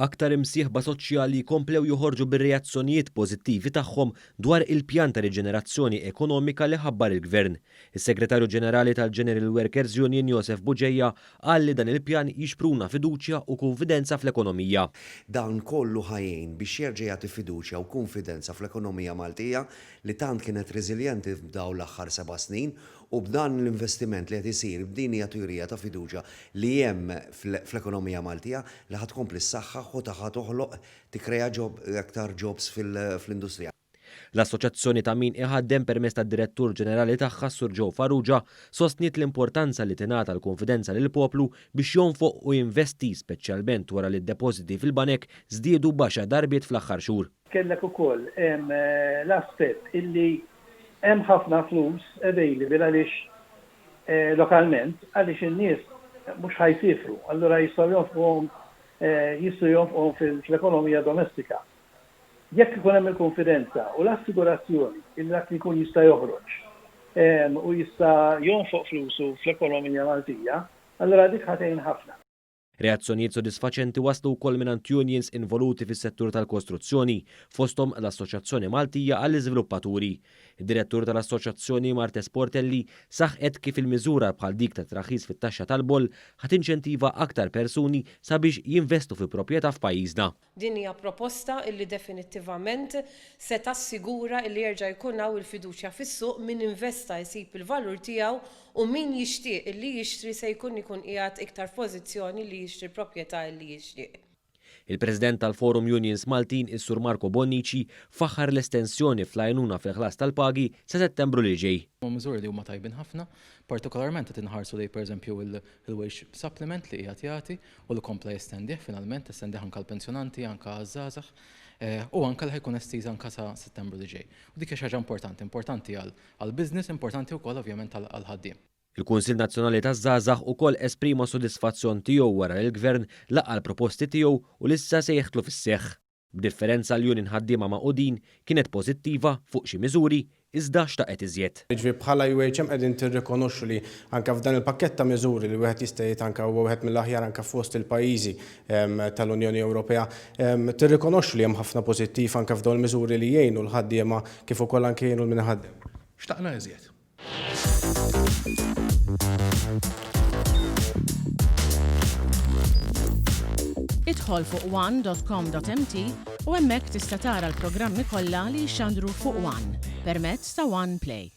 Aktar imsieħba soċjali komplew joħorġu bir-reazzjonijiet pożittivi tagħhom dwar il-pjan ta' riġenerazzjoni ekonomika li ħabbar il-Gvern. Is-Segretarju Ġenerali tal-General Workers Union Joseph Buġejja qal li dan il-pjan jixpruna fiduċja u konfidenza fl-ekonomija. Dan kollu ħajjin biex jerġa' jagħti fiduċja u konfidenza fl-ekonomija Maltija li tant kienet reżiljenti f'dawn l-aħħar 7 snin u b'dan l-investiment li qed isir b'din hija teorija ta' fiduċja li hemm fl-ekonomija Maltija li ħad tkompli s-saħħa u taħħa toħloq tikkrea aktar jobs fl-industrija. L-Assoċjazzjoni ta' min iħaddem permezz tad-Direttur Ġenerali tagħha Sur Joe Farrugia sostniet l-importanza li tingħata l-konfidenza lil poplu biex jonfoq u jinvesti speċjalment wara li d-depożiti fil-banek żdiedu baxxa darbiet fl-aħħar xhur. Kellek ukoll hemm l-aspett illi hemm ħafna flus available għaliex lokalment għaliex in-nies mhux ħajsifru, allura jistgħu jonfqu fl-ekonomija domestika. Jekk ikun hemm il-konfidenza u l-assigurazzjoni li dak li jkun jista' joħroġ u jista' jonfoq flusu fl-ekonomija Maltija, allura dik ħatgħin ħafna. Reazzjonijiet sodisfaċenti waslu wkoll mingħand unions involuti fis-settur tal-kostruzzjoni fosthom l-Assoċjazzjoni Maltija għall-Iżviluppaturi. Id-Direttur tal-Assoċjazzjoni Martes Portelli saħqet kif il-miżura bħal dik ta' traħis fit-taxxa tal-boll ħadd inċentiva aktar persuni sabiex jinvestu fi proprjetà f'pajjiżna. Din hija proposta illi definittivament se tassigura illi jerġa' jkun hawn il-fiduċja fis-suq min investa jsib il-valur tiegħu u min jixtieq illi jixtri se jkun qiegħed iktar pożizzjoni li jixtri proprjetà li jixtieq. Il-President tal-Forum Unions Maltin, is-Sur Marco Bonnici, faħħar l-estensjoni fl-għajnuna fil-ħlas tal-pagi sa Settembru li ġej. Miżuri li huma tajbin ħafna, partikolarment qed inħarsu lejn pereżempju il-wage supplement li qiegħed jagħti u l-kompla jestendih finalment estendih anke għall-pensjonanti, anke għaż-żgħażagħ u anke li ħajkun estiż anke sa Settembru li ġej. U dik hija xi ħaġa importanti għall-business, importanti wkoll ovvjament għall-ħaddiem. Il-Kunsill Nazzjonali taż-Żgħażagħ ukoll esprima sodisfazzjon tiegħu wara li l-Gvern laqqa l-proposti tiegħu u lissa se jeħtlu fis-seħħ. B'differenza l-Union ħaddiema maqudin kienet pożittiva fuq xi miżuri iżda xtaqet iżjed. Ġifieri bħala UHM qegħdin tirrikonoxxu li anke f'dan il-pakkett ta' miżuri li wieħed jista' jgħid anke huwa wieħed mill-aħjar anke fost il-pajjiżi tal-Unjoni Ewropea tirrikonoxxu li hemm ħafna pożittiv anke f'dawn il-miżuri li jgħinu l-ħaddiema kif ukoll anke jgħinu l-minħaddem. Xtaqna iżjed. Idħol fuq one.com.mt u hemmhekk tista' tara l-programmi kollha li jxandru fuq One permezz ta' One Play.